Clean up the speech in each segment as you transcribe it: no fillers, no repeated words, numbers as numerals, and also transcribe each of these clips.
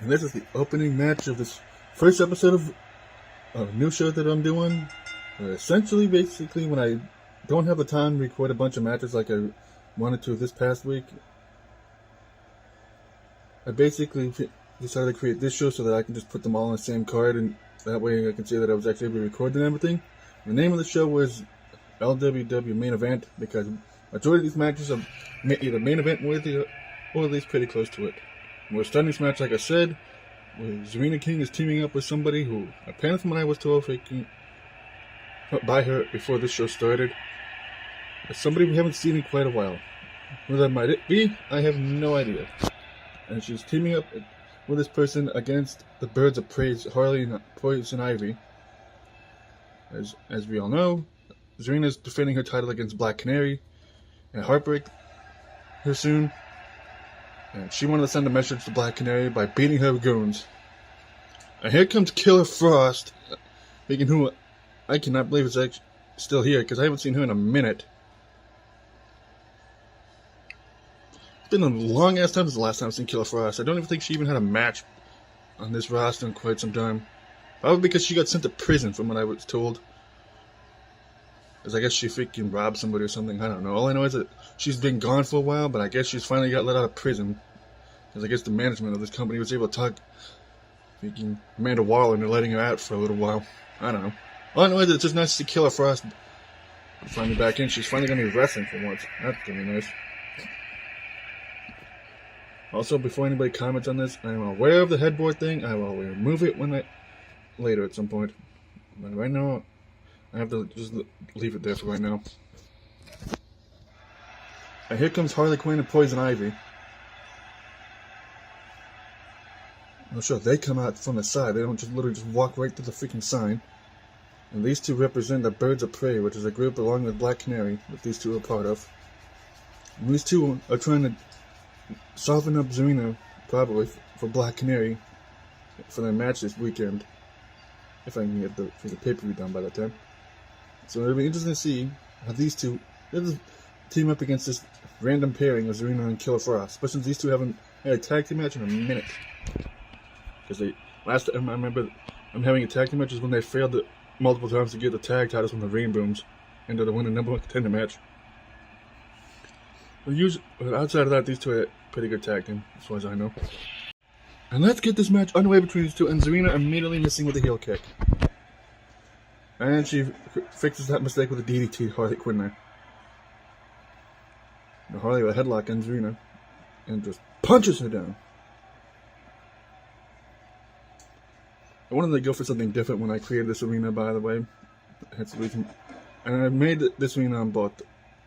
and this is the opening match of this first episode of a new show that I'm doing. Essentially, basically, when I don't have the time to record a bunch of matches like I wanted to this past week, I basically decided to create this show so that I can just put them all on the same card, and that way I can say that I was actually able to record and everything. The name of the show was LWW Main Event because majority of these matches are either main event worthy or at least pretty close to it. We're starting this match, like I said, where Zarina King is teaming up with somebody who, apparently from what I was told, by her before this show started, is somebody we haven't seen in quite a while. Who that might be, I have no idea. And she's teaming up with this person against the Birds of Prey, Harley and Poison Ivy. As we all know, Zarina is defending her title against Black Canary and Heartbreak her soon. And she wanted to send a message to Black Canary by beating her goons. And here comes Killer Frost, making who I cannot believe is actually still here because I haven't seen her in a minute. It's been a long ass time since the last time I've seen Killer Frost. I don't even think she even had a match on this roster in quite some time. Probably because she got sent to prison from what I was told. Because I guess she freaking robbed somebody or something. I don't know. All I know is that she's been gone for a while, but I guess she's finally got let out of prison. Because I guess the management of this company was able to talk freaking Amanda Waller into letting her out for a little while. I don't know. All I know is that it's just nice to see Killer Frost finally back in. She's finally going to be wrestling for once. That's going to be nice. Also, before anybody comments on this, I'm aware of the headboard thing. I will remove it later at some point. But right now, I have to just leave it there for right now. And here comes Harley Quinn and Poison Ivy. I'm sure they come out from the side. They don't just literally just walk right through the freaking sign. And these two represent the Birds of Prey, which is a group along with Black Canary that these two are part of. And these two are trying to soften up Zarina, probably, for Black Canary for their match this weekend. If I can get the pay-per-view done by that time. So it'll be interesting to see how these two team up against this random pairing of Zarina and Killer Frost. Especially since these two haven't had a tag team match in a minute. Because last time I remember them having a tag team match was when they failed multiple times to get the tag titles from the Rain Booms into the winning number one contender match. But outside of that, these two are a pretty good tag team, as far as I know. And let's get this match underway between these two, and Zarina immediately missing with a heel kick. And she fixes that mistake with a DDT, Harley Quinn there. Now Harley with a headlock on Zarina, and just punches her down. I wanted to go for something different when I created this arena, by the way. That's the reason. And I made this arena on both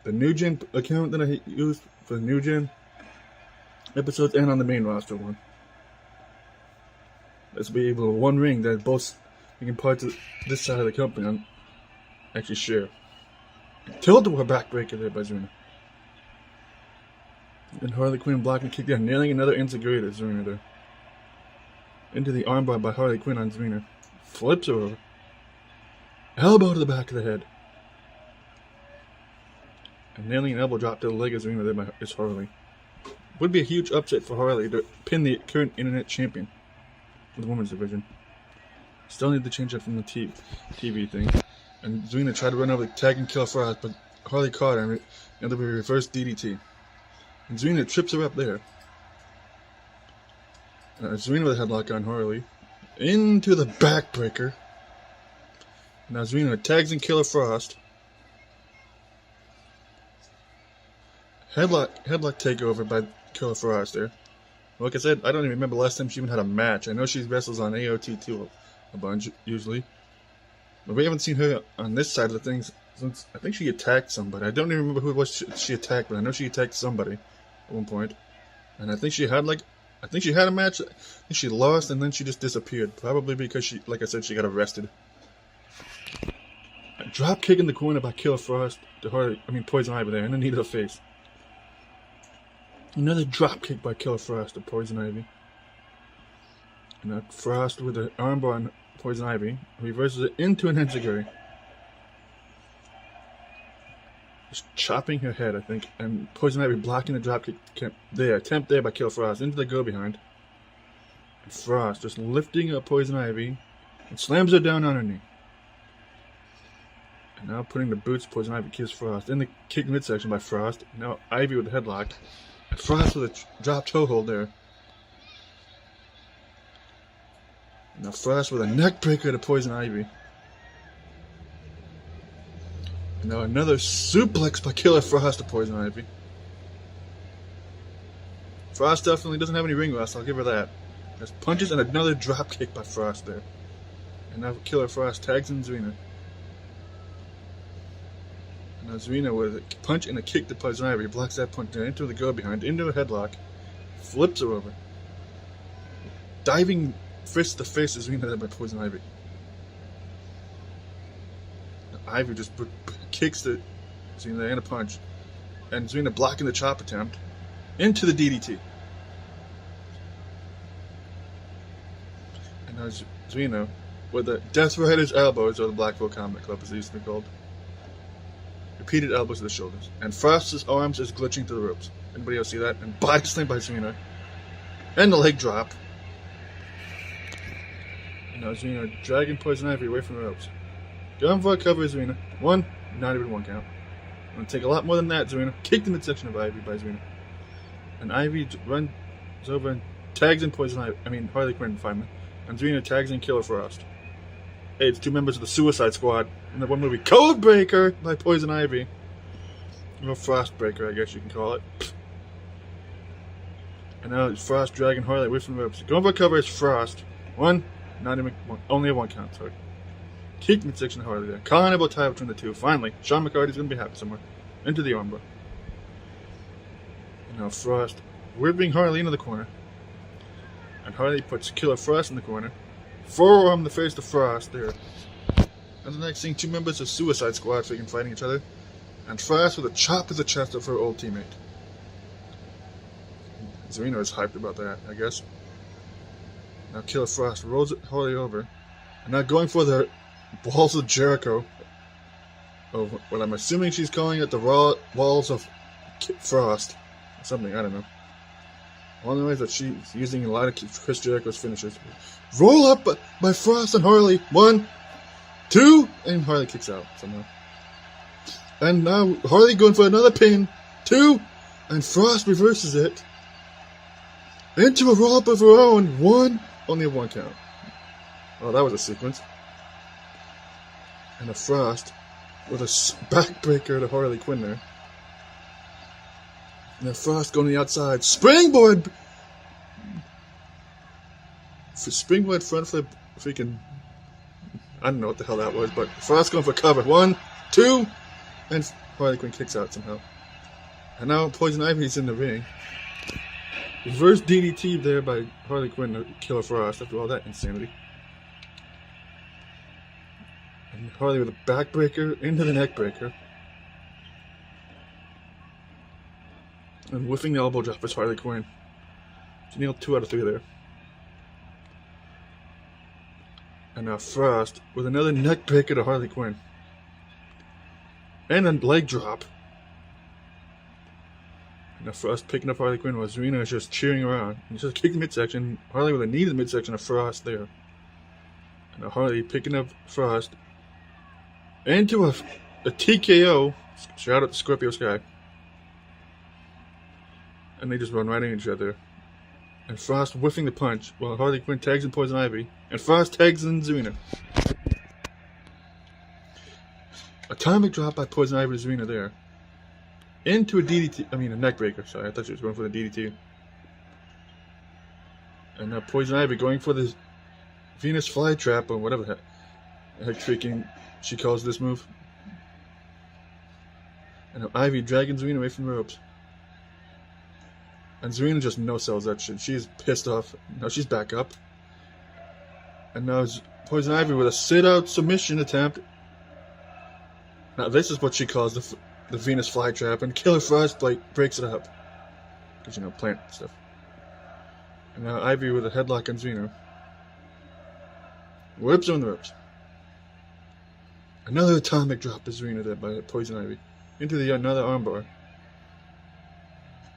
the New Gen account that I used for the New Gen episodes and on the main roster one. This will be able to one ring that both making parts of this side of the company actually share. Tilted with a backbreaker there by Zarina. And Harley Quinn blocking kick down, nailing another integrated Zarina there. Into the armbar by Harley Quinn on Zarina. Flips her over. Elbow to the back of the head. And nailing an elbow drop to the leg of Zarina there by Harley. Would be a huge upset for Harley to pin the current internet champion for the women's division. Still need to change that from the TV thing. And Zarina tried to run over the tag and Killer Frost, but Harley caught her and ended up with a reverse DDT. And Zarina trips her up there. Zarina with a headlock on Harley. Into the backbreaker. Now Zarina tags in Killer Frost. Headlock takeover by Killer Frost there. Like I said, I don't even remember the last time she even had a match. I know she wrestles on AOT too a bunch, usually. But we haven't seen her on this side of the things since I think she attacked somebody. I don't even remember who it was she attacked, but I know she attacked somebody at one point. And I think she had a match. I think she lost and then she just disappeared. Probably because she, like I said, she got arrested. A drop kick in the corner by Killer Frost to Poison Ivy there, and the knee to the face. Another drop kick by Killer Frost to Poison Ivy. And now Frost with an armbar on Poison Ivy reverses it into an enziguri. Just chopping her head, I think. And Poison Ivy blocking the drop kick there. Attempt there by Killer Frost into the go behind. Frost just lifting up Poison Ivy and slams her down on her knee. And now putting the boots, Poison Ivy kills Frost. In the kick midsection by Frost. Now Ivy with the headlock. And Frost with a drop toe hold there. And now Frost with a neck breaker to Poison Ivy. And now another suplex by Killer Frost to Poison Ivy. Frost definitely doesn't have any ring rust, I'll give her that. There's punches and another drop kick by Frost there. And now Killer Frost tags in Zwina. Now Zwina with a punch and a kick to Poison Ivy, blocks that punch into the go behind, into a headlock, flips her over. Diving fist to face to Zwina there by Poison Ivy. Now Ivy just kicks the Zwina and a punch, and Zwina blocking the chop attempt into the DDT. And now Zwina with the Death Rider's elbows, or the Blackpool Combat Club as they used to be called. Repeated elbows to the shoulders. And Frost's arms is glitching to the ropes. Anybody else see that? And body slam by Zwina. And the leg drop. And now Zwina dragging Poison Ivy away from the ropes. Going for a cover, Zwina. One, not even one count. I'm going to take a lot more than that, Zwina. Kick the midsection of Ivy by Zwina. And Ivy runs over and tags in Harley Quinn finally. And Zwina tags in Killer Frost. Hey, it's two members of the Suicide Squad in the one movie Codebreaker by Poison Ivy. Or Frostbreaker, I guess you can call it. And now it's Frost dragging Harley away from the ropes. Going for a cover is Frost. One, not even one, only a one count, sorry. Kick midsection of Harley there. Carnival tie between the two. Finally, Sean McCarty's going to be happy somewhere. Into the armbar. And now Frost whipping Harley into the corner. And Harley puts Killer Frost in the corner. Forearm the face to Frost there. And the next thing, two members of Suicide Squad fighting each other. And Frost with a chop to the chest of her old teammate. Zwina is hyped about that, I guess. Now Killer Frost rolls Harley over. And now going for the Walls of Jericho. Of what I'm assuming she's calling it, the Walls of Frost. Or something, I don't know. One of the ways that she's using a lot of Chris Jericho's finishes. Roll up by Frost and Harley. 1, 2, and Harley kicks out somehow. And now Harley going for another pin. 2, and Frost reverses it into a roll up of her own. 1, only a 1 count. Oh, that was a sequence. And a Frost with a backbreaker to Harley Quinn there. And then Frost going to the outside. Springboard front flip. Freaking. I don't know what the hell that was, but Frost going for cover. 1, 2, and Harley Quinn kicks out somehow. And now Poison Ivy's in the ring. Reverse DDT there by Harley Quinn to Killer Frost after all that insanity. And Harley with a backbreaker into the neckbreaker. And whiffing the elbow drop is Harley Quinn. She nailed 2 out of 3 there. And now Frost with another neck breaker to Harley Quinn. And a leg drop. And now Frost picking up Harley Quinn while Zwina is just cheering around. And just kicking the midsection. Harley with a knee to the midsection of Frost there. And now Harley picking up Frost. Into a TKO. Shout out to Scorpio Sky. And they just run right into each other. And Frost whiffing the punch while Harley Quinn tags in Poison Ivy. And Frost tags in Zwina. Atomic drop by Poison Ivy to Zwina there. Into a DDT. I mean, a neck breaker. Sorry, I thought she was going for the DDT. And now Poison Ivy going for the Venus flytrap or whatever the heck freaking she calls this move. And now Ivy dragging Zwina away from the ropes. And Zwina just no-sells that shit. She's pissed off. Now she's back up. And now Poison Ivy with a sit-out submission attempt. Now this is what she calls the Venus flytrap. And Killer Frost breaks it up. Because, you know, plant stuff. And now Ivy with a headlock on Zwina. Whips on the ropes. Another atomic drop to Zwina there by Poison Ivy. Into another armbar.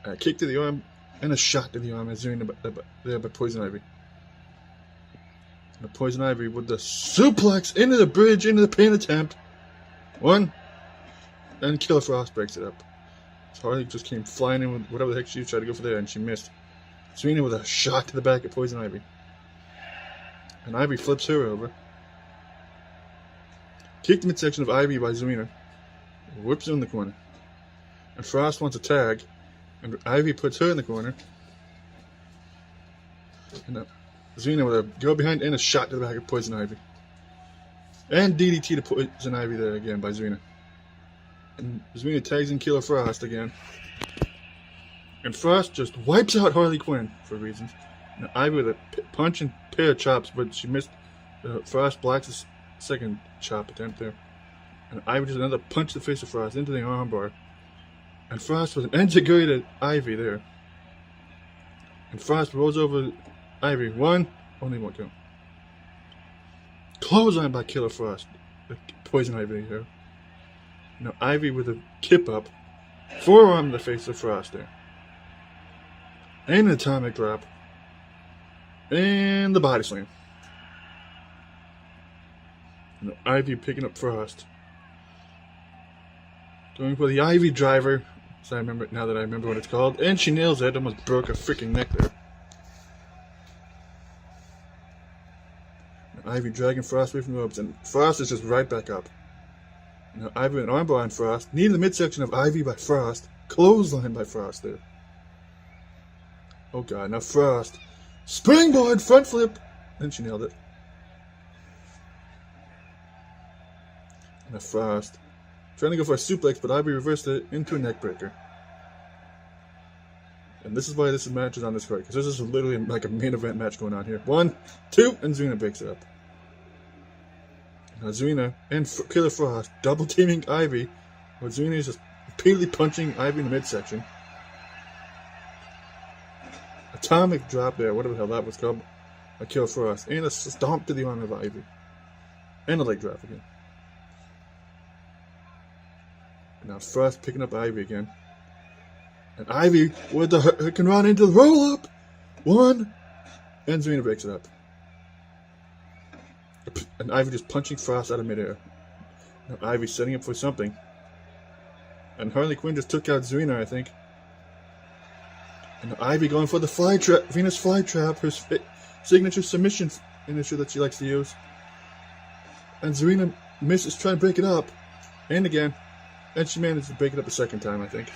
A kick to the arm. And a shot to the arm as Zwina there by Poison Ivy. And the Poison Ivy with the suplex into the bridge, into the pin attempt. 1. And Killer Frost breaks it up. So Harley just came flying in with whatever the heck she tried to go for there, and she missed. Serena with a shot to the back of Poison Ivy. And Ivy flips her over. Kicked midsection of Ivy by Serena. Whips her in the corner. And Frost wants a tag. And Ivy puts her in the corner. And Serena with a go behind and a shot to the back of Poison Ivy. And DDT to Poison Ivy there again by Serena. And Serena tags in Killer Frost again. And Frost just wipes out Harley Quinn for reasons. And Ivy with a punch and pair of chops, but she missed. Frost blocks the second chop attempt there. And Ivy just another punch to the face of Frost into the armbar. And Frost with an enziguri Ivy there. And Frost rolls over Ivy. 1, only 1 count. Clothesline by Killer Frost. Poison Ivy here. Now Ivy with a kip up. Forearm to the face of Frost there. And an atomic drop. And the body slam. Now Ivy picking up Frost. Going for the Ivy driver. So I remember now that I remember what it's called. And she nails it. Almost broke her freaking neck there. Now Ivy dragging Frost away from the ropes. And Frost is just right back up. Now Ivy with an armbar on Frost. Knee in the midsection of Ivy by Frost. Clothesline by Frost there. Oh god, now Frost. Springboard front flip. And she nailed it. Now Frost. Trying to go for a suplex, but Ivy reversed it into a neckbreaker. And this is why this match is on this card, because this is literally like a main event match going on here. 1, 2, and Serena breaks it up. Now Serena and Killer Frost double teaming Ivy, but Serena is just repeatedly punching Ivy in the midsection. Atomic drop there, whatever the hell that was called, by Killer Frost, and a stomp to the arm of Ivy. And a leg drop again. Now Frost picking up Ivy again. And Ivy with the hurricane run into the roll up. 1. And Serena breaks it up. And Ivy just punching Frost out of midair. Now Ivy setting up for something. And Harley Quinn just took out Serena, I think. And Ivy going for the fly trap, Venus flytrap, her signature submission finisher that she likes to use. And Serena misses trying to break it up. And again. And she managed to break it up a second time, I think.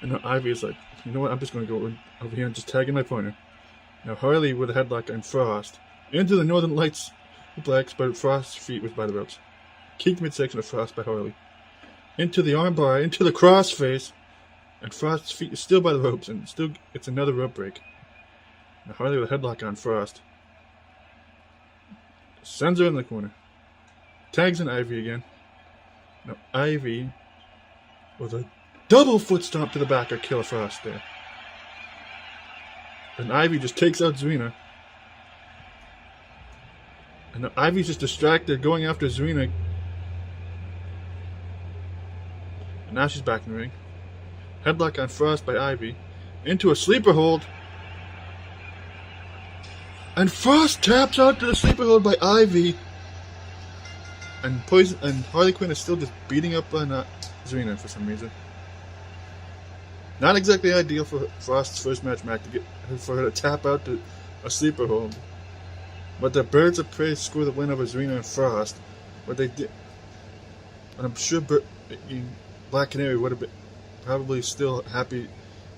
And now Ivy is like, you know what, I'm just going to go over here and just tag in my pointer. Now Harley with a headlock on Frost. Into the Northern Lights suplex, but Frost's feet was by the ropes. Kicked midsection of Frost by Harley. Into the armbar, into the crossface. And Frost's feet is still by the ropes, and still it's another rope break. Now Harley with a headlock on Frost. Sends her in the corner. Tags in Ivy again. Now Ivy with a double foot stomp to the back of Killer Frost there. And Ivy just takes out Serena. And now Ivy's just distracted going after Serena. And now she's back in the ring. Headlock on Frost by Ivy. Into a sleeper hold. And Frost taps out to the sleeper hold by Ivy. And Harley Quinn is still just beating up on Serena for some reason. Not exactly ideal for Frost's first match back for her to tap out to a sleeper hold. But the Birds of Prey score the win over Serena and Frost. But they did. And I'm sure Black Canary would have been probably still happy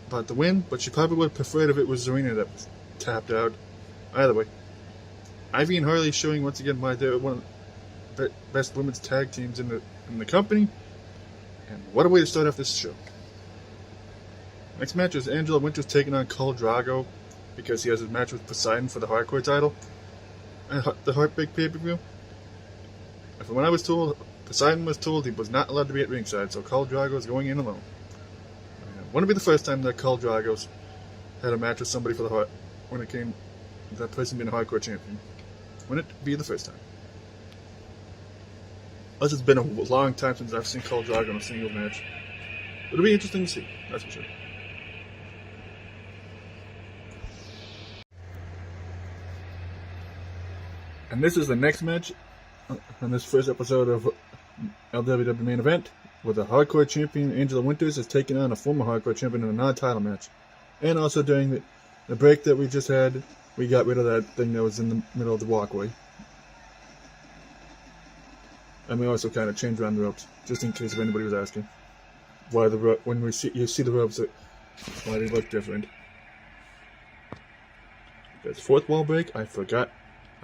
about the win, but she probably would have preferred if it was Serena that was tapped out. Either way, Ivy and Harley showing once again why they're one of the best women's tag teams in the company. And what a way to start off this show. Next match is Angela Winters taking on Khal Drago because he has a match with Poseidon for the Hardcore title and the Heartbreak pay-per-view. From what I was told, Poseidon was told he was not allowed to be at ringside, so Khal Drago is going in alone. Wouldn't it be the first time that Khal Drago's had a match with somebody for the Heart when it came to that person being a Hardcore champion? Wouldn't it be the first time? Plus, it's been a long time since I've seen Khal Drago in a single match. It'll be interesting to see, that's for sure. And this is the next match on this first episode of LWW Main Event, where the hardcore champion Angela Winters is taking on a former hardcore champion in a non-title match. And also during the break that we just had, we got rid of that thing that was in the middle of the walkway. And we also kind of changed around the ropes, just in case if anybody was asking why when you see the ropes, why they look different. That's fourth wall break. I forgot.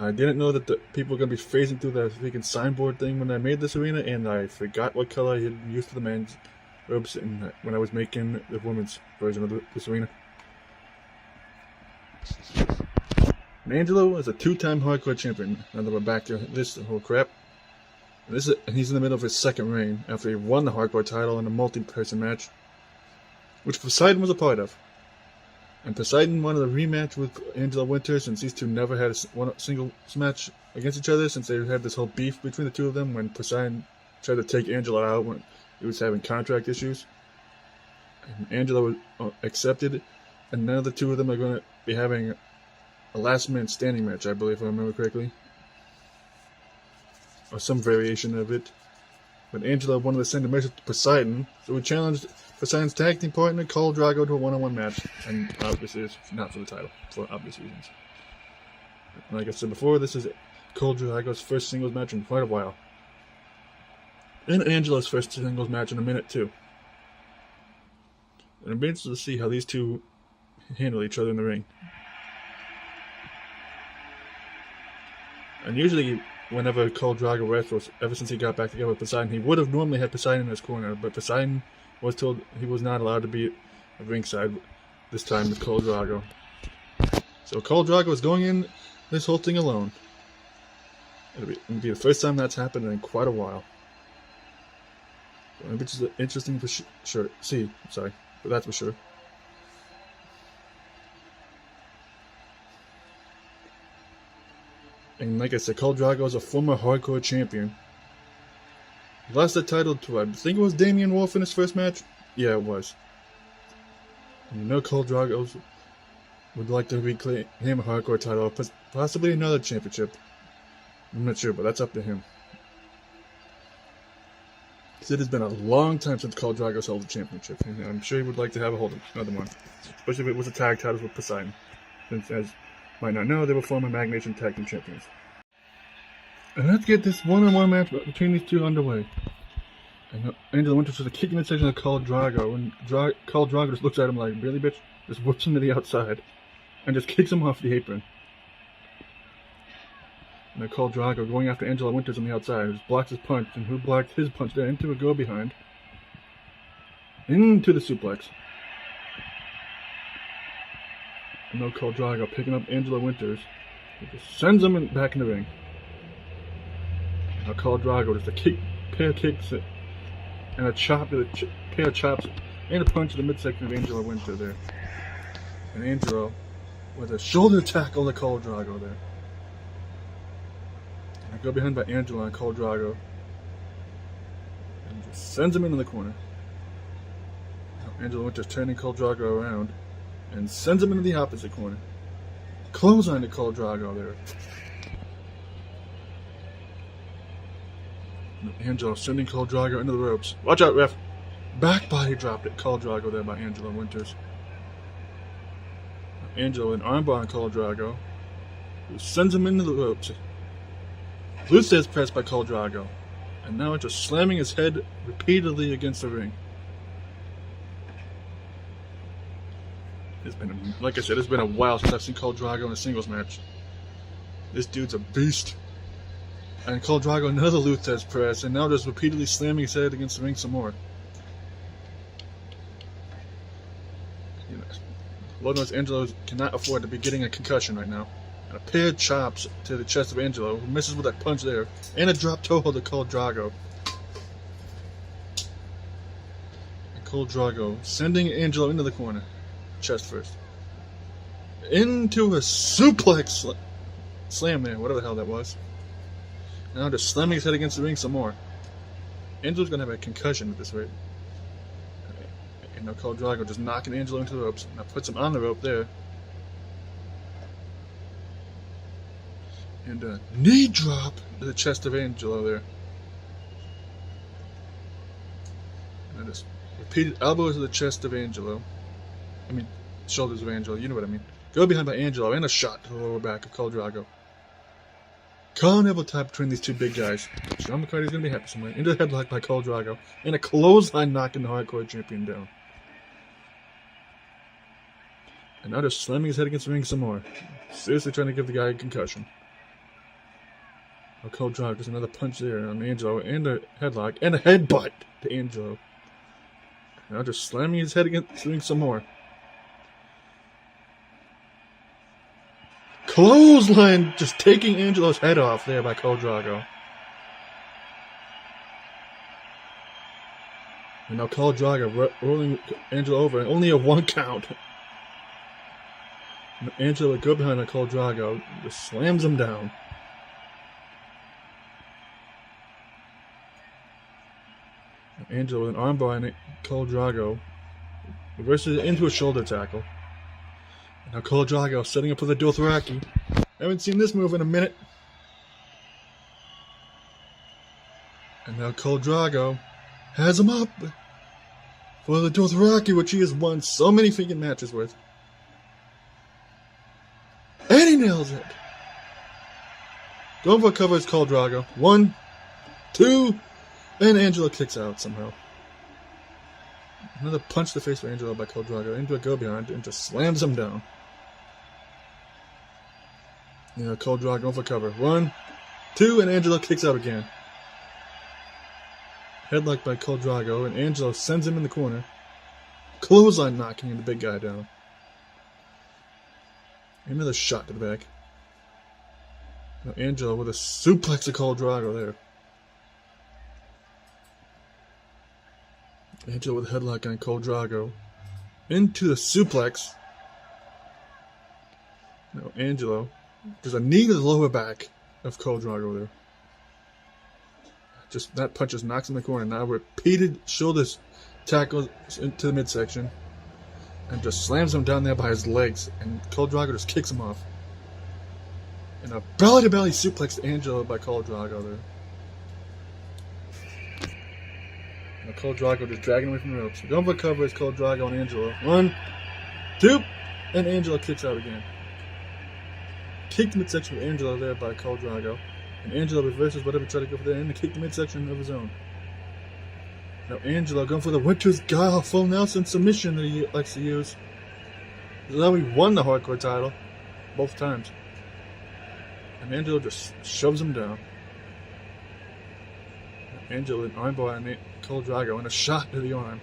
I didn't know that the people were going to be phasing through that freaking signboard thing when I made this arena, and I forgot what color I had used for the men's ropes when I was making the women's version of this arena. And Angelo is a two-time hardcore champion. Now that we're back to this whole crap. And he's in the middle of his second reign after he won the hardcore title in a multi-person match, which Poseidon was a part of. And Poseidon wanted a rematch with Angela Winters, since these two never had a single match against each other, since they had this whole beef between the two of them when Poseidon tried to take Angela out when he was having contract issues. And Angela was accepted, and now the two of them are going to be having a last man standing match, I believe, if I remember correctly. Or some variation of it. But Angela wanted to send a message to Poseidon, so we challenged Poseidon's tag team partner, Khal Drago, to a one-on-one match. And obviously it's not for the title, for obvious reasons. Like I said before, this is Khal Drago's first singles match in quite a while. And Angela's first singles match in a minute, too. And I'm interested to see how these two handle each other in the ring. And usually, whenever Khal Drago wrestles, ever since he got back together with Poseidon, he would have normally had Poseidon in his corner, but Poseidon was told he was not allowed to be at ringside this time with Khal Drago. So Khal Drago is going in this whole thing alone. It'll be the first time that's happened in quite a while. Which is interesting for sure. But that's for sure. And like I said, Khal Drago is a former hardcore champion. He lost the title to, I think it was Damian Wolf in his first match? Yeah, it was. And you know Khal Drago would like to reclaim a hardcore title, or possibly another championship. I'm not sure, but that's up to him. It has been a long time since Khal Drago's held a championship, and I'm sure he would like to have another one. Especially if it was a tag title with Poseidon. Since, as you might not know, they were former Mag Nation Tag Team Champions. And let's get this one-on-one match between these two underway. And Angela Winters was a kick in the section of Khal Drago, and Khal Drago just looks at him like, really, bitch? Just whips him to the outside, and just kicks him off the apron. And then Khal Drago going after Angela Winters on the outside, just blocks his punch, and who blocked his punch there into a go-behind. Into the suplex. And now Khal Drago picking up Angela Winters. He just sends him back in the ring. Now Khal Drago just a pair of kicks and a chop to the pair of chops and a punch to the midsection of Angela Winters there. And Angela with a shoulder tackle to Khal Drago there. And I go behind by Angela and Khal Drago. And just sends him into the corner. Now Angela Winters turning Khal Drago around and sends him into the opposite corner. Clothesline to Khal Drago there. Angela sending Khal Drago into the ropes. Watch out, ref! Back body dropped at Khal Drago there by Angela Winters. Angela an armbar on Khal Drago, who sends him into the ropes. Blue says pressed by Khal Drago, and now it's just slamming his head repeatedly against the ring. Like I said, it's been a while since I've seen Khal Drago in a singles match. This dude's a beast. And Khal Drago another Luthez press, and now just repeatedly slamming his head against the ring some more. You know, Lord knows Angelo cannot afford to be getting a concussion right now. And a pair of chops to the chest of Angelo, who misses with that punch there, and a drop toe hold to Khal Drago. And Khal Drago sending Angelo into the corner, chest first. Into a suplex slam there, whatever the hell that was. Now just slamming his head against the ring some more. Angelo's going to have a concussion at this rate. And now Khal Drago just knocking Angelo into the ropes. Now puts him on the rope there. And a knee drop to the chest of Angelo there. And just repeated elbows to the chest of Angelo. I mean, shoulders of Angelo, you know what I mean. Go behind by Angelo, and a shot to the lower back of Khal Drogo. Colin Neville tap between these two big guys. Sean McCarty's going to be happy somewhere. Into the headlock by Khal Drogo. And a clothesline knocking the Hardcore Champion down. And now just slamming his head against the ring some more. Seriously trying to give the guy a concussion. Khal Drogo, just another punch there on Angelo. And a headlock. And a headbutt to Angelo. Now just slamming his head against the ring some more. Clothesline just taking Angelo's head off there by Khal Drogo. And now Khal Drogo rolling Angelo over and only a 1 count. And Angelo would go behind Khal Drogo, just slams him down. And Angelo with an armbar on Khal Drogo reverses it into a shoulder tackle. Now Khal Drogo setting up for the Dothraki. Haven't seen this move in a minute. And now Khal Drogo has him up for the Dothraki, which he has won so many freaking matches with. And he nails it. Going for a cover is Khal Drogo. 1, 2, and Angelo kicks out somehow. Another punch to the face for Angelo by Khal Drogo into a go behind and just slams him down. Khal Drogo going for cover. 1, 2, and Angelo kicks out again. Headlock by Khal Drogo, and Angelo sends him in the corner. Clothesline knocking the big guy down. Another shot to the back. Now Angelo with a suplex to Khal Drogo there. Angelo with a headlock on Khal Drogo. Into the suplex. Now Angelo. There's a knee to the lower back of Khal Drogo there. Just that punch just knocks him in the corner. Now repeated shoulders tackles into the midsection. And just slams him down there by his legs. And Khal Drogo just kicks him off. And a belly-to-belly suplex to Angelo by Khal Drogo there. Now Khal Drogo just dragging away from the ropes. Going for cover is Khal Drogo and Angelo. 1, 2, and Angelo kicks out again. Kicked midsection with Angelo there by Khal Drogo. And Angelo reverses whatever tried to go for there and kicked the midsection of his own. Now Angelo going for the Winter's Guile full Nelson submission that he likes to use. This is how he won the Hardcore title. Both times. And Angelo just shoves him down. Angelo with an armbar on Khal Drogo and a shot to the arm.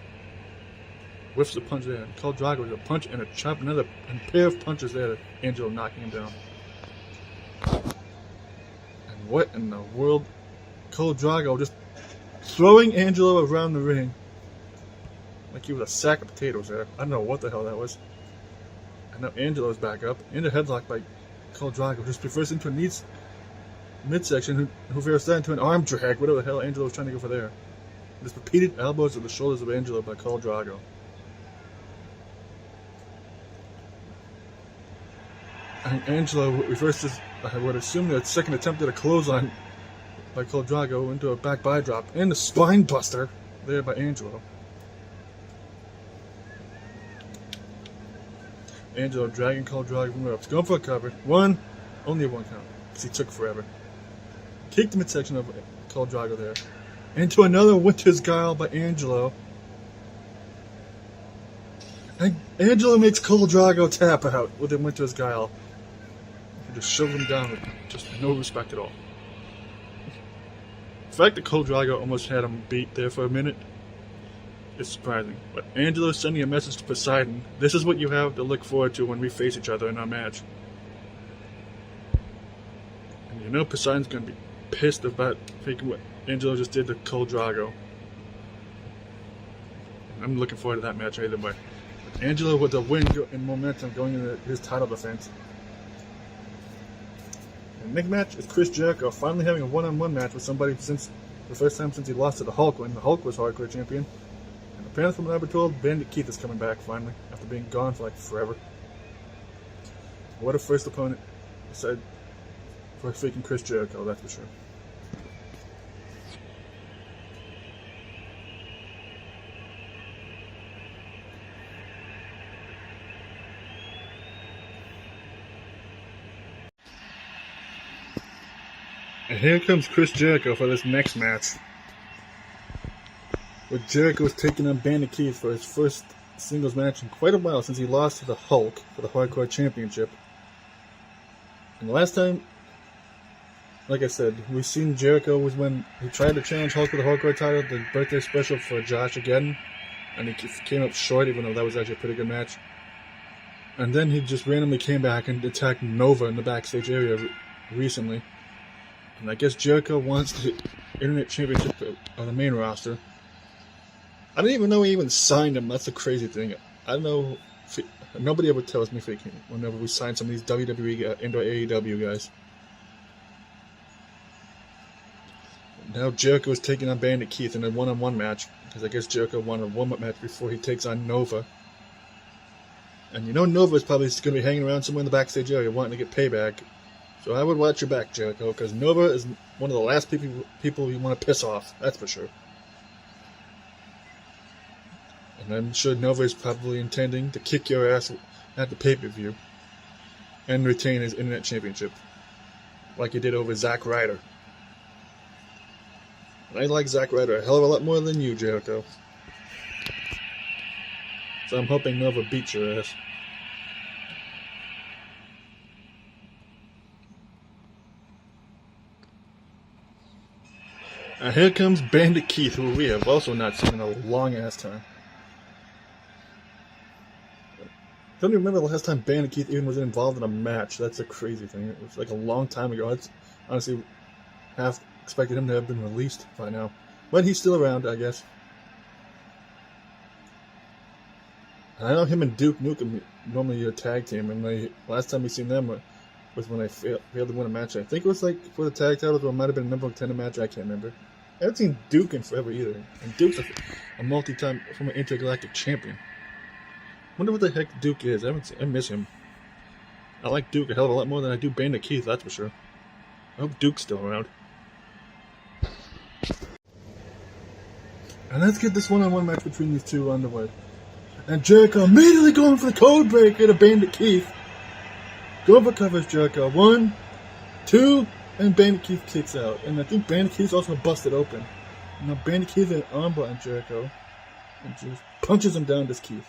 Whiffs the punch there. Khal Drogo with a punch and a chop, another pair of punches there. Angelo knocking him down. And what in the world? Khal Drogo just throwing Angelo around the ring like he was a sack of potatoes there. I don't know what the hell that was. And now Angelo's back up. Into headlock by Khal Drogo. Just reversed into a knees midsection. Who veers that into an arm drag. Whatever the hell Angelo was trying to go for there. Just repeated elbows to the shoulders of Angelo by Khal Drogo. And Angelo reverses, I would assume, the second attempt at a clothesline by Khal Drogo into a back by drop. And the spine buster there by Angelo. Angelo dragging Khal Drogo from the ropes. Going for a cover. 1, only a 1 count. Because he took forever. Kicked the midsection of Khal Drogo there. Into another Winter's Guile by Angelo. And Angelo makes Khal Drogo tap out with the Winter's Guile. And just shoves him down with just no respect at all. The fact that Khal Drogo almost had him beat there for a minute is surprising. But Angelo's sending a message to Poseidon. This is what you have to look forward to when we face each other in our match. And you know Poseidon's going to be pissed about thinking what Angelo just did to Khal Drogo. I'm looking forward to that match either way. But Angelo with the win and momentum going into his title defense. And next match is Chris Jericho finally having a one-on-one match with somebody since the first time since he lost to the Hulk when the Hulk was Hardcore Champion. And apparently from what I've been told, Bandit Keith is coming back finally after being gone for like forever. What a first opponent. Said for freaking Chris Jericho, that's for sure. And here comes Chris Jericho for this next match, where Jericho was taking on Bandit Keith for his first singles match in quite a while since he lost to the Hulk for the Hardcore Championship. And the last time, like I said, we've seen Jericho was when he tried to challenge Hulk for the Hardcore title, the birthday special for Josh again, and he came up short, even though that was actually a pretty good match. And then he just randomly came back and attacked Nova in the backstage area recently. And I guess Jericho wants the Internet Championship on the main roster. I didn't even know he even signed him. That's the crazy thing. I don't know. Nobody ever tells me whenever we sign some of these WWE and AEW guys. Now Jericho is taking on Bandit Keith in a one-on-one match, because I guess Jericho won a warm-up match before he takes on Nova. And you know Nova is probably going to be hanging around somewhere in the backstage area wanting to get payback. So I would watch your back, Jericho, because Nova is one of the last people you want to piss off. That's for sure. And I'm sure Nova is probably intending to kick your ass at the pay-per-view and retain his Internet Championship, like he did over Zack Ryder. And I like Zack Ryder a hell of a lot more than you, Jericho. So I'm hoping Nova beats your ass. And here comes Bandit Keith, who we have also not seen in a long-ass time. I don't even remember the last time Bandit Keith even was involved in a match. That's a crazy thing. It was like a long time ago. I'd honestly half expected him to have been released by now. But he's still around, I guess. And I know him and Duke Nukem normally a tag team, and last time we seen them was when they failed to win a match. I think it was like for the tag titles, or it might have been a number contender match. I can't remember. I haven't seen Duke in forever either. And Duke's a multi-time former intergalactic champion. Wonder what the heck Duke is. I miss him. I like Duke a hell of a lot more than I do Bandit Keith, that's for sure. I hope Duke's still around. And let's get this one-on-one match between these two underway. And Jericho immediately going for the code breaker to Bandit Keith. Go for covers, Jericho. 1, 2, and Bandit Keith kicks out. And I think Bandit Keith's also busted open. Now Bandit Keith an armbar on Jericho. And just punches him down to Keith.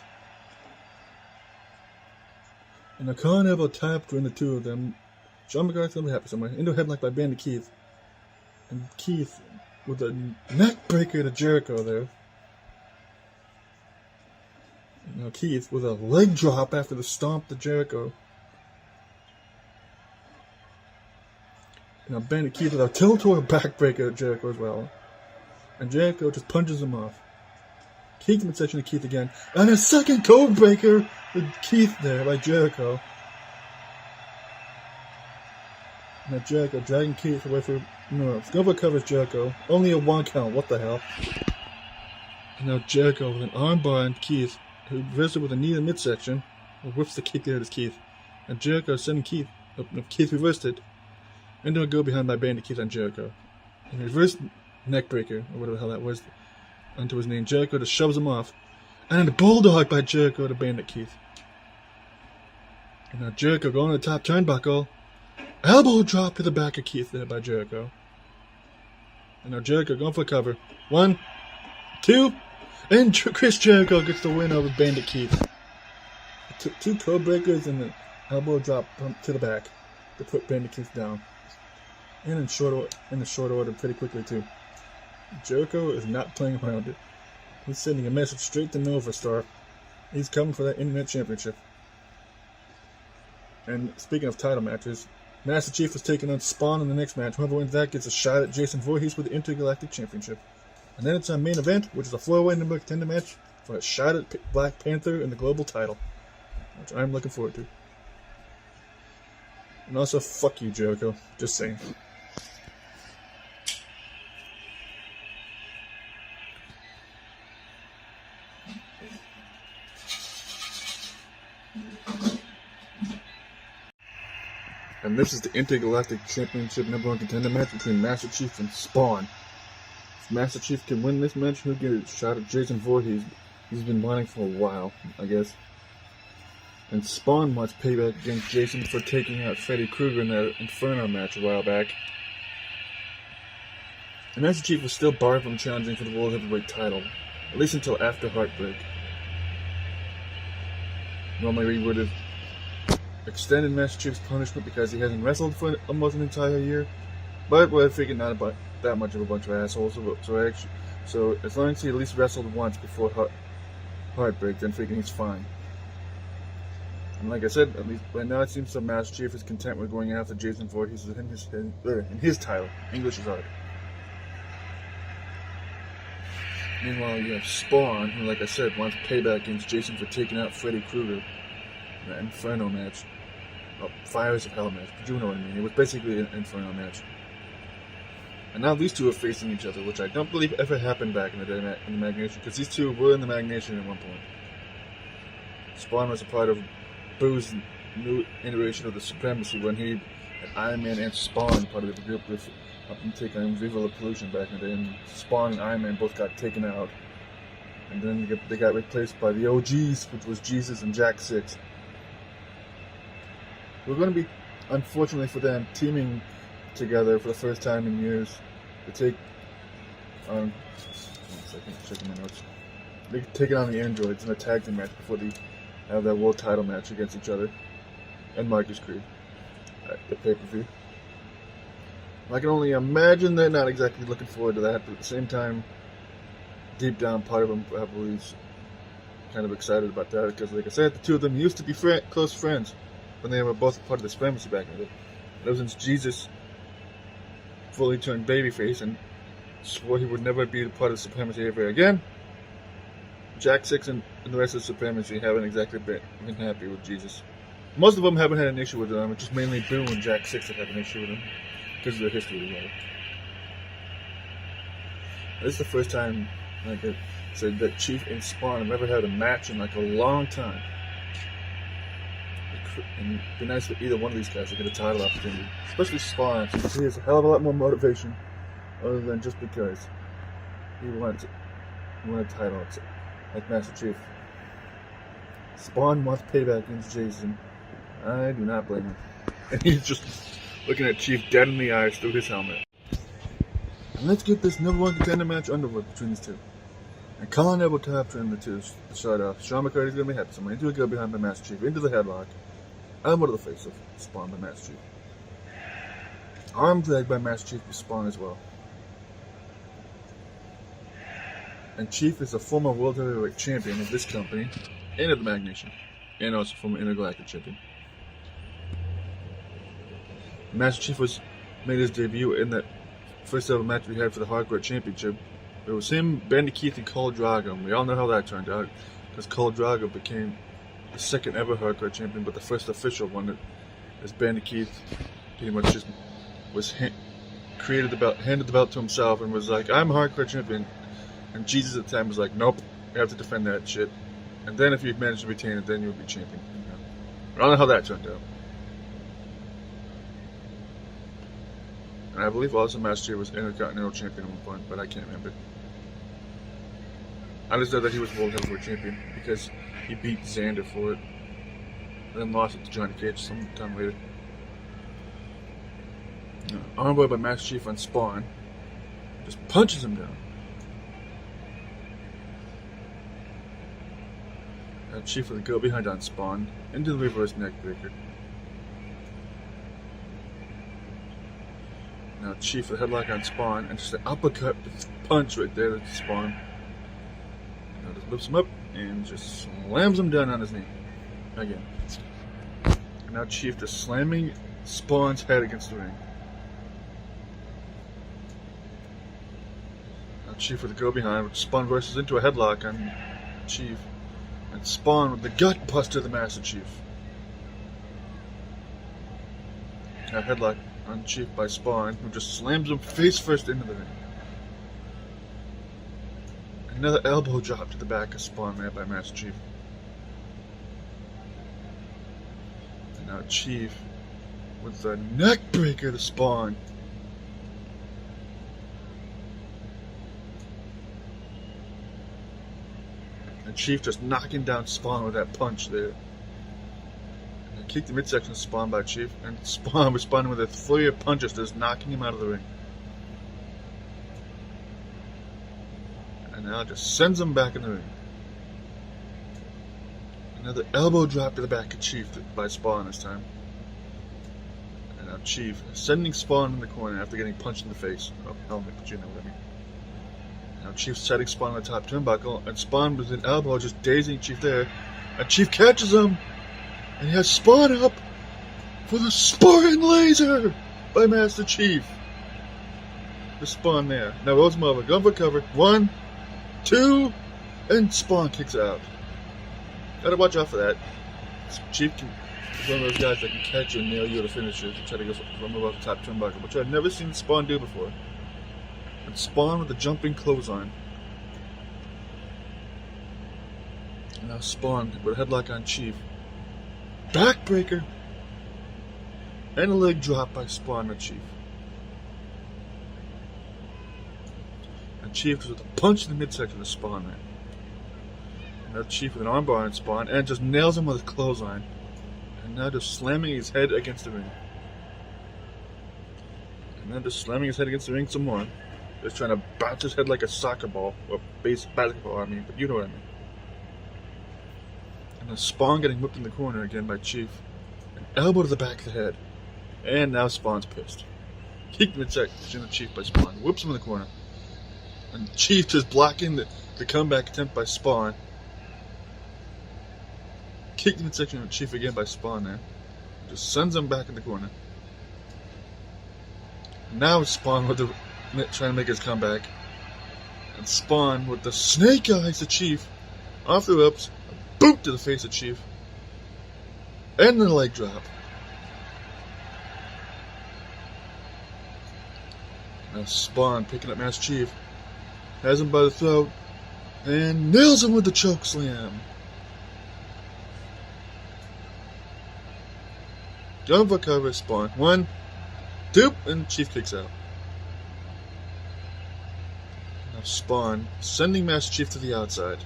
And a Khan elbow tap between the two of them. John McCarthy's gonna be happy somewhere. Into a headlock by Bandit Keith. And Keith with a neck breaker to Jericho there. And now Keith with a leg drop after the stomp to Jericho. Now Bandit Keith with a tilt-a-whirl backbreaker to Jericho as well. And Jericho just punches him off. Keith midsection to Keith again. And a second code breaker with Keith there by Jericho. Now Jericho dragging Keith away from Nova covers Jericho. Only a 1 count. What the hell? And now Jericho with an armbar on Keith, who reversed it with a knee in the midsection. Who whips the kick there to Keith. And Jericho sending Keith. Keith reversed it. Into a go behind by Bandit Keith on Jericho. And reverse neck breaker, or whatever the hell that was, onto his knee. Jericho just shoves him off. And then a bulldog by Jericho to Bandit Keith. And now Jericho going to the top turnbuckle. Elbow drop to the back of Keith there by Jericho. And now Jericho going for a cover. 1, 2, and Chris Jericho gets the win over Bandit Keith. Two code breakers and an elbow drop to the back to put Bandit Keith down. And in the short order pretty quickly too. Jericho is not playing around it. He's sending a message straight to Nova Star. He's coming for that Internet Championship. And speaking of title matches, Master Chief was taking on Spawn in the next match. Whoever wins that gets a shot at Jason Voorhees with the Intergalactic Championship. And then it's our main event, which is a 4-way number contender match for a shot at Black Panther and the global title, which I'm looking forward to. And also, fuck you, Jericho. Just saying. And this is the Intergalactic Championship #1 contender match between Master Chief and Spawn. If Master Chief can win this match, he'll get a shot at Jason Voorhees. He's been wanting for a while, I guess. And Spawn wants payback against Jason for taking out Freddy Krueger in that Inferno match a while back. And Master Chief was still barred from challenging for the World Heavyweight title, at least until after Heartbreak. Normally we would have extended Master Chief's punishment because he hasn't wrestled for almost an entire year, but I figured not about that much of a bunch of assholes. So as long as he at least wrestled once before Heartbreak, then figuring he's fine. And like I said, at least right now it seems the Master Chief is content with going after Jason Voorhees in his title. English is hard. Meanwhile, you have Spawn, who, like I said, wants payback against Jason for taking out Freddy Krueger in that Inferno match. Oh, Fires of Hell match, but you know what I mean. It was basically an Inferno match. And now these two are facing each other, which I don't believe ever happened back in the day in the Magnation, because these two were in the Magnation at one point. Spawn was a part of Boo's new iteration of the Supremacy when he and Iron Man and Spawn part of the group with up and taking Viva La Pollution back in the day, and Spawn and Iron Man both got taken out. And then they got replaced by the OGs, which was Jesus and Jack 6. We're going to be, unfortunately for them, teaming together for the first time in years to take on. One second, checking my notes. They're taking on the androids in a tag team match before they have their world title match against each other and Marcus Creed at the pay-per-view. I can only imagine they're not exactly looking forward to that, but at the same time, deep down, part of them probably is kind of excited about that, because like I said, the two of them used to be close friends when they were both part of the Supremacy back in the day. Ever since Jesus fully turned babyface and swore he would never be a part of the Supremacy ever again, Jack 6 and the rest of the Supremacy haven't exactly been happy with Jesus. Most of them haven't had an issue with them, it's just mainly Boo and Jack 6 that have an issue with him because of their history together. This is the first time, like I said, that Chief and Spawn have ever had a match in like a long time. And it'd be nice for either one of these guys to get a title opportunity, especially Spawn, since he has a hell of a lot more motivation other than just because he wants a title like Master Chief. Spawn wants payback against Jason. I do not blame him. And he's just looking at Chief dead in the eyes through his helmet. And let's get this #1 contender match underway between these two. And Colin Edward top trim the two to start off. Sean McCarty's going to be happy. Someone into a go behind by Master Chief, into the headlock. Elbow to the face of Spawn by Master Chief. Arm drag by Master Chief with Spawn as well. And Chief is a former World Heavyweight Champion of this company and of the Magnation, and also former Intergalactic Champion. Master Chief made his debut in that first ever match we had for the Hardcore Championship. It was him, Bandit Keith, and Khal Drago. And we all know how that turned out, because Khal Drago became the second ever Hardcore Champion, but the first official one, that as Bandit Keith pretty much just was handed the belt to himself and was like, "I'm Hardcore Champion." And Jesus at the time was like, "Nope, you have to defend that shit. And then if you manage to retain it, then you'll be champion." I don't know how that turned out. And I believe also Master Chief was Intercontinental Champion at one point, but I can't remember. I just know that he was World Heavyweight Champion because he beat Xander for it. And then lost it to Johnny Cage sometime later. Armbar by Master Chief on Spawn. Just punches him down. Now Chief with a go behind on Spawn into the reverse neck breaker. Now Chief with a headlock on Spawn and just an uppercut punch right there to Spawn. Now just lifts him up and just slams him down on his knee again. And now Chief just slamming Spawn's head against the ring. Now Chief with a go behind, which Spawn versus into a headlock on Chief. And Spawn with the gut buster the Master Chief. Now headlock on Chief by Spawn, who just slams him face first into the ring. Another elbow drop to the back of Spawn there by Master Chief. And now Chief with the neck breaker to Spawn. And Chief just knocking down Spawn with that punch there. And kicked the midsection of Spawn by Chief, and Spawn responding with a flurry of punches, just knocking him out of the ring. And now just sends him back in the ring. Another elbow drop to the back of Chief by Spawn this time. And now Chief sending Spawn in the corner after getting punched in the face. Oh, helmet, but you know what I mean. Now Chief setting Spawn on the top turnbuckle, and Spawn with an elbow just dazing Chief there. And Chief catches him, and he has Spawn up for the Spartan Laser by Master Chief. The Spawn there. Now Rosemova going for cover. 1, 2, and Spawn kicks out. Gotta watch out for that. Chief is one of those guys that can catch you and nail you to finishes and try to go from above the top turnbuckle, which I've never seen Spawn do before. But Spawn with the jumping clothesline. And now Spawn with a headlock on Chief. Backbreaker! And a leg drop by Spawn to Chief. And Chief with a punch in the midsection of Spawn there. Now Chief with an armbar on Spawn, and just nails him with a clothesline. And now just slamming his head against the ring. And then just slamming his head against the ring some more. Just trying to bounce his head like a soccer ball, or basketball, I mean, but you know what I mean. And then Spawn getting whipped in the corner again by Chief. An elbow to the back of the head. And now Spawn's pissed. Kicked midsection of Chief by Spawn. Whips him in the corner. And Chief just blocking the comeback attempt by Spawn. Kicked the midsection of Chief again by Spawn there. Just sends him back in the corner. Now it's Spawn with trying to make his comeback. And Spawn with the snake eyes to Chief. Off the ropes. A boot to the face of Chief. And then a leg drop. Now Spawn picking up Master Chief. Has him by the throat. And nails him with the choke slam. Going for cover, Spawn. 1, 2, and Chief kicks out. Now Spawn sending Master Chief to the outside.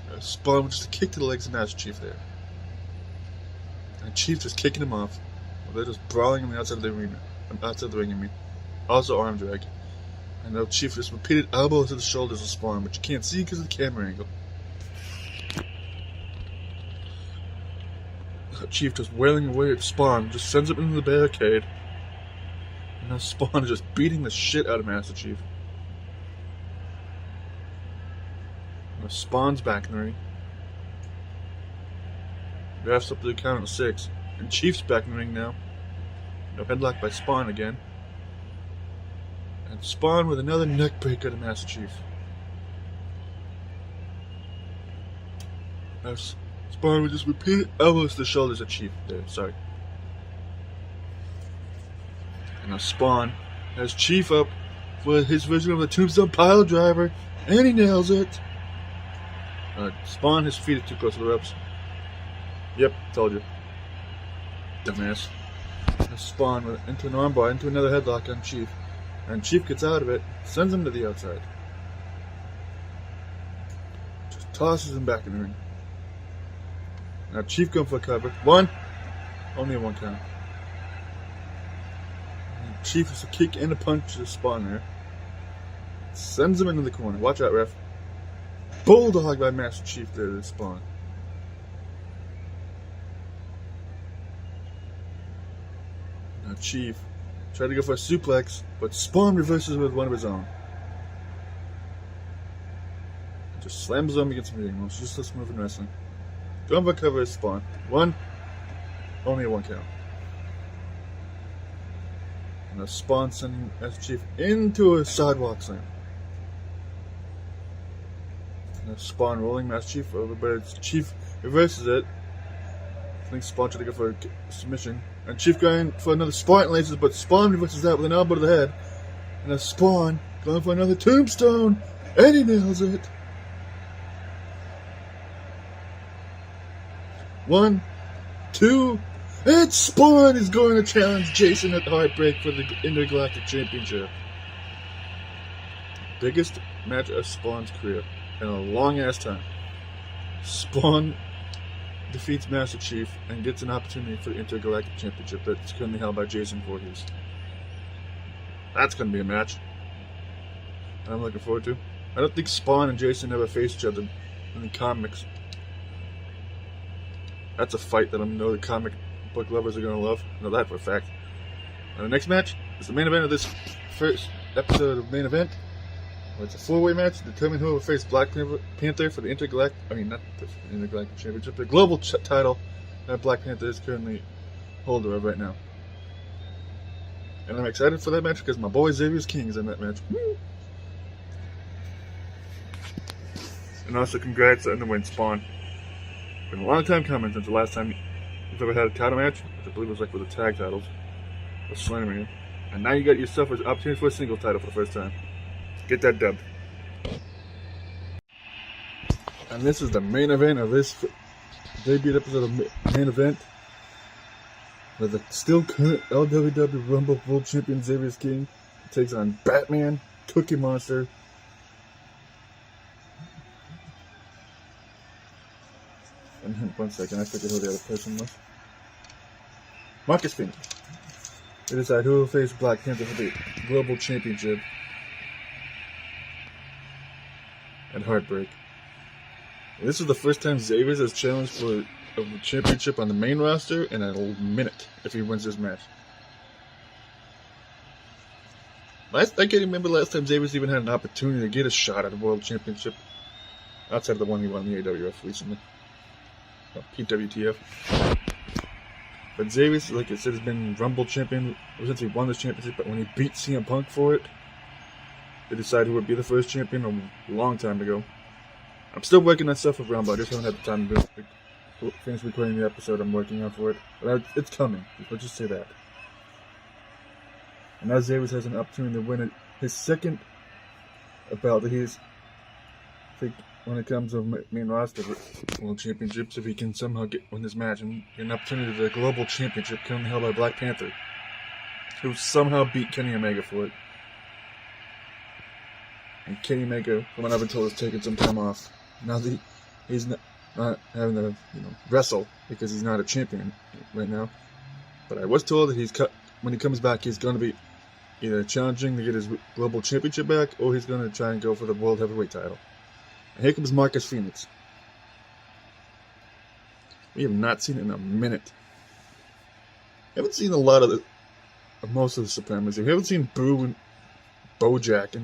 Now Spawn with just a kick to the legs of Master Chief there. And Chief just kicking him off. Well, they're just brawling on the outside of the arena. Outside the ring, I mean. Also arm drag. And now Chief just repeated elbows to the shoulders of Spawn, but you can't see because of the camera angle. Chief just wailing away at Spawn, just sends him into the barricade. And now Spawn is just beating the shit out of Master Chief. Now Spawn's back in the ring. Refs up to the count of 6. And Chief's back in the ring now. No headlock by Spawn again. And Spawn with another neck breaker to Master Chief. Now Spawn with just repeated elbows to the shoulders of Chief. There, sorry. And now Spawn has Chief up for his version of the Tombstone Pile Driver, and he nails it. Spawn, his feet are too close to the ropes. Yep, told you. Dumbass. Now Spawn into an armbar, into another headlock on Chief. And Chief gets out of it, sends him to the outside. Just tosses him back in the ring. Now Chief going for a cover. 1. Only a 1 count. And Chief is a kick and a punch to Spawn there. Sends him into the corner. Watch out, ref. Bulldog by Master Chief there to Spawn. Now Chief tried to go for a suplex, but Spawn reverses with one of his own. And just slams him against the ring. It's just this move in wrestling. Going for cover is Spawn. 1. Only a 1 count. And now Spawn sending Master Chief into a sidewalk slam. Now Spawn rolling Master Chief over, but it's Chief reverses it. I think Spawn tried to go for a submission. And Chief going for another Spartan Laser, but Spawn reverses that with an elbow to the head. And now Spawn going for another Tombstone, and he nails it. 1, 2, and Spawn is going to challenge Jason at the Heartbreak for the Intergalactic Championship. Biggest match of Spawn's career in a long ass time. Spawn defeats Master Chief and gets an opportunity for the Intergalactic Championship that's currently held by Jason Voorhees. That's going to be a match I'm looking forward to. I don't think Spawn and Jason ever faced each other in the comics. That's a fight that I know the comic book lovers are going to love. I know that for a fact. And the next match is the main event of this first episode of Main Event. It's a 4-way match to determine who will face Black Panther for the Intergalactic... not the Intergalactic Championship, the global title that Black Panther is currently holder of right now. And I'm excited for that match because my boy Xavier's King is in that match. Woo! And also congrats on the win, Spawn. Been a long time coming since the last time you've ever had a title match, which I believe was like with the tag titles, with Slenderman. And now you got yourself an opportunity for a single title for the first time. Get that dubbed. And this is the main event of this debut episode of Main Event, where the still current LWW Rumble World Champion Xavier's King takes on Batman, Cookie Monster, and 1 second, I forget who the other person was. Marcus Phoenix. They decide who will face Black Panther for the Global Championship at Heartbreak. This is the first time Xavier has challenged for a championship on the main roster in a minute if he wins this match. I can't remember the last time Xavier's even had an opportunity to get a shot at a world championship outside of the one he won in the AWF recently. PWTF. But Xavier's, like I said, has been Rumble champion since he won this championship, but when he beat CM Punk for it, they decided who would be the first champion a long time ago. I'm still working on stuff with Rumble. I just haven't had the time to finish recording the episode I'm working on for it. But it's coming. Let's just say that. And now Xavier has an opportunity to win his second belt that he's, when it comes to main roster world championships, if he can somehow win this match and get an opportunity to the global championship currently held by Black Panther, who somehow beat Kenny Omega for it. And Kenny Omega, from what I've been told, is taking some time off. Now that he's not having to wrestle because he's not a champion right now. But I was told that when he comes back, he's going to be either challenging to get his global championship back, or he's going to try and go for the world heavyweight title. And here comes Marcus Phoenix. We have not seen it in a minute. I haven't seen a lot of most of the Supremacy. We haven't seen Boo and Bojack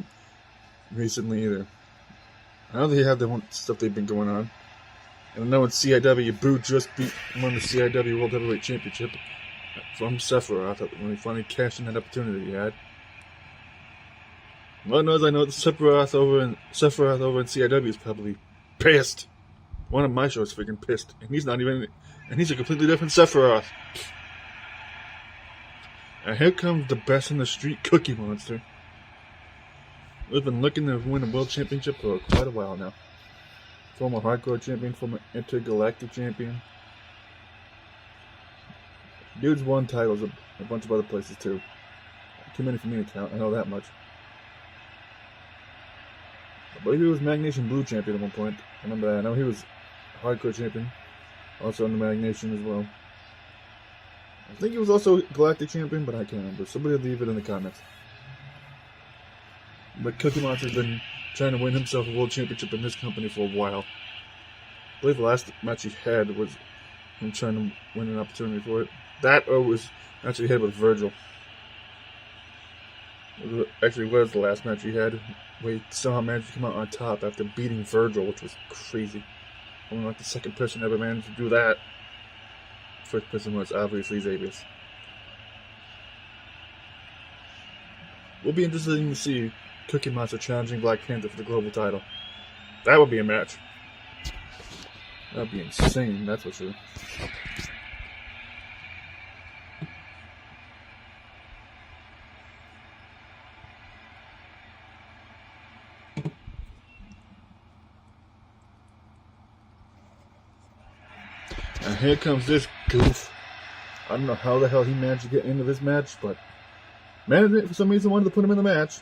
recently either. I know they have their own stuff they've been going on. And I know in CIW, Boo just won the CIW World Heavyweight Championship from Sephiroth when he finally cashed in that opportunity he had. Lord knows I know the Sephiroth over in CIW is probably pissed. One of my shows freaking pissed. And he's not even, and he's a completely different Sephiroth. And here comes the best in the street, Cookie Monster. We've been looking to win a world championship for quite a while now. Former hardcore champion, former intergalactic champion. Dude's won titles a bunch of other places too. Too many for me to count, I know that much. I believe he was Magnation Blue champion at one point. I remember that. I know he was hardcore champion. Also under Magnation as well. I think he was also Galactic champion, but I can't remember. Somebody leave it in the comments. But Cookie Monster's been trying to win himself a world championship in this company for a while. I believe the last match he had was him trying to win an opportunity for it. That or was match he had with Virgil. It actually was the last match he had, where he somehow managed to come out on top after beating Virgil, which was crazy. Only like the second person ever managed to do that. First person was obviously Xavier. We'll be interested to see Cookie Monster challenging Black Panther for the global title. That would be a match. That would be insane, that's for sure. And here comes this goof. I don't know how the hell he managed to get into this match, but management for some reason wanted to put him in the match.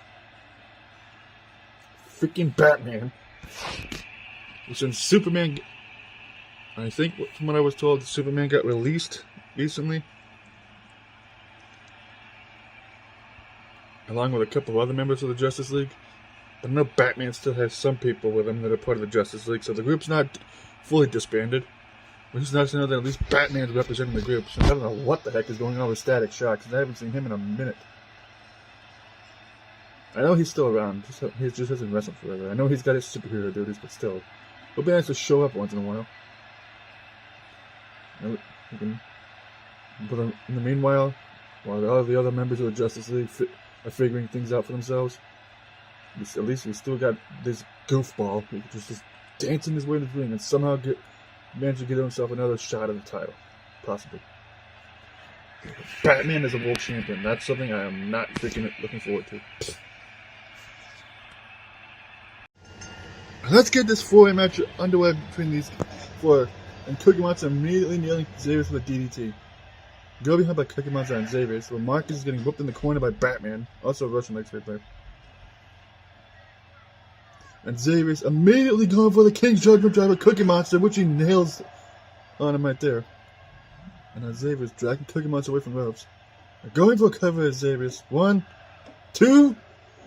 Freaking Batman. Since Superman, I think from what I was told, Superman got released recently, along with a couple of other members of the Justice League. But I know Batman still has some people with him that are part of the Justice League, so the group's not fully disbanded. But it's nice to know that at least Batman's representing the group. So I don't know what the heck is going on with Static Shock, because I haven't seen him in a minute. I know he's still around, he just hasn't wrestled forever. I know he's got his superhero duties, but still. It'll be nice to show up once in a while. But in the meanwhile, while all the other members of the Justice League are figuring things out for themselves, at least we still got this goofball who just dancing his way in the ring and somehow managed to get himself another shot at the title. Possibly. Batman is a world champion. That's something I am not freaking looking forward to. Let's get this four-way match underway between these four. And Cookie Monster immediately nailing Xavier with a DDT. Go behind by Cookie Monster and Xavier, so Marcus is getting whooped in the corner by Batman, also a Russian X-Ray player. And Xavier's immediately going for the King's Judgment Driver Cookie Monster, which he nails on him right there. And now Xavier's dragging Cookie Monster away from ropes. They're going for a cover as Xavier's. 1, 2,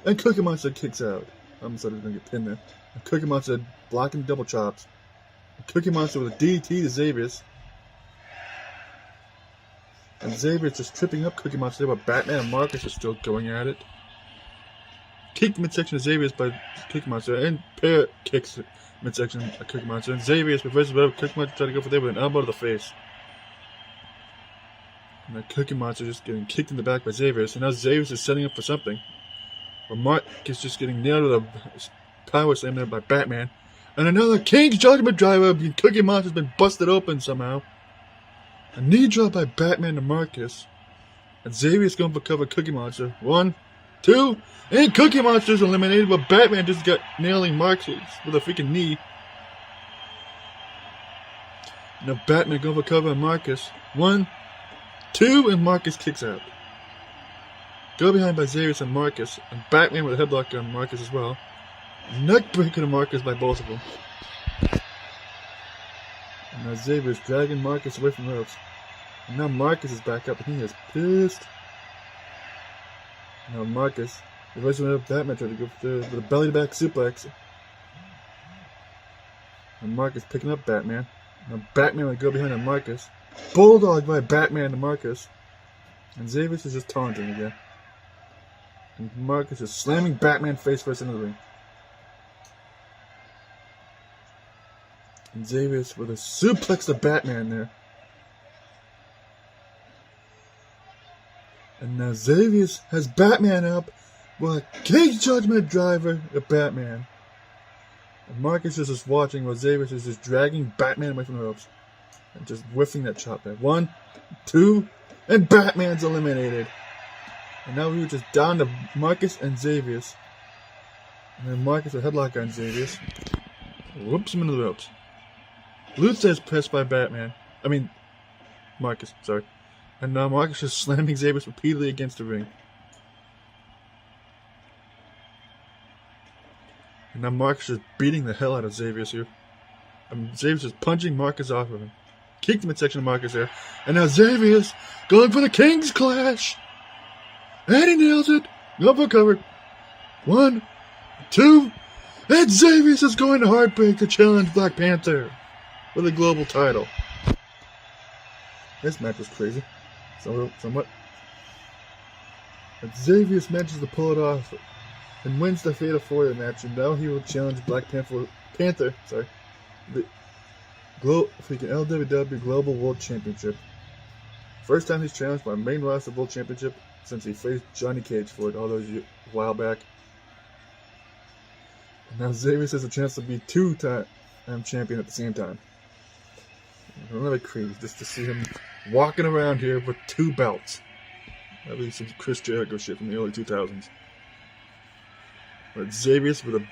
and Cookie Monster kicks out. I almost thought he was going to get pinned there. And Cookie Monster blocking double chops. And Cookie Monster with a DDT to Xavier's. And Xavier's just tripping up Cookie Monster, but Batman and Marcus are still going at it. Kick midsection of Xavier's by Cookie Monster, and pair kicks midsection of Cookie Monster. And Xavier's reverses whatever Cookie Monster tried to go for there with an elbow to the face. And the Cookie Monster just getting kicked in the back by Xavier's. And now Xavier's is setting up for something. But Mark is just getting nailed with a power slam there by Batman. And another King's Judgment Driver. Cookie Monster's been busted open somehow. A knee drop by Batman to Marcus. And Xavier's going for cover Cookie Monster. 1, 2, and Cookie Monster's eliminated, but Batman just got nailing Marcus with a freaking knee. Now Batman going for cover on Marcus. 1, 2, and Marcus kicks out. Go behind by Xavier and Marcus, and Batman with a headlock on Marcus as well. Neckbreaker to Marcus by both of them. And now Xavier's dragging Marcus away from the ropes. And now Marcus is back up, and he is pissed. Now Marcus, the original Batman tried to go with a belly-to-back suplex. And Marcus picking up Batman. Now Batman would go behind on Marcus. Bulldog by Batman to Marcus. And Xavier is just taunting again. And Marcus is slamming Batman face first into the ring. And Xavier's with a suplex to Batman there. And now Xavier has Batman up with a King's Judgment Driver to Batman. And Marcus is just watching while Xavier is just dragging Batman away from the ropes. And just whiffing that chop there. 1, 2, and Batman's eliminated. And now we were just down to Marcus and Xavier. And then Marcus with a headlock on Xavier. Whoops him into the ropes. Luther is pressed by Batman. I mean, Marcus, sorry. And now Marcus is slamming Xavier repeatedly against the ring. And now Marcus is beating the hell out of Xavier here. Xavier is punching Marcus off of him. Kicked the midsection of Marcus there. And now Xavier's going for the King's Clash. And he nails it. Up for cover. 1, 2, and Xavier is going to Heartbreak to challenge Black Panther for the global title. This match was crazy. Somewhat. But Xavier manages to pull it off and wins the Fatal 4-Way match, and now he will challenge Black Panther, the freaking LWW Global World Championship. First time he's challenged by a main roster World Championship since he faced Johnny Cage for it all those years, a while back. And now Xavier has a chance to be two-time champion at the same time. Another crazy just to see him walking around here with 2 belts. That'd be some Chris Jericho shit from the early 2000s. But Xavier's with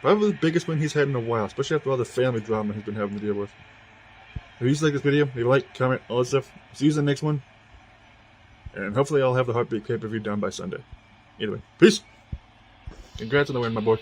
probably the biggest win he's had in a while, especially after all the family drama he's been having to deal with. If you like this video, leave a like, comment, all that stuff. See you in the next one. And hopefully I'll have the Heartbeat pay-per-view done by Sunday. Either way, peace! Congrats on the win, my boy.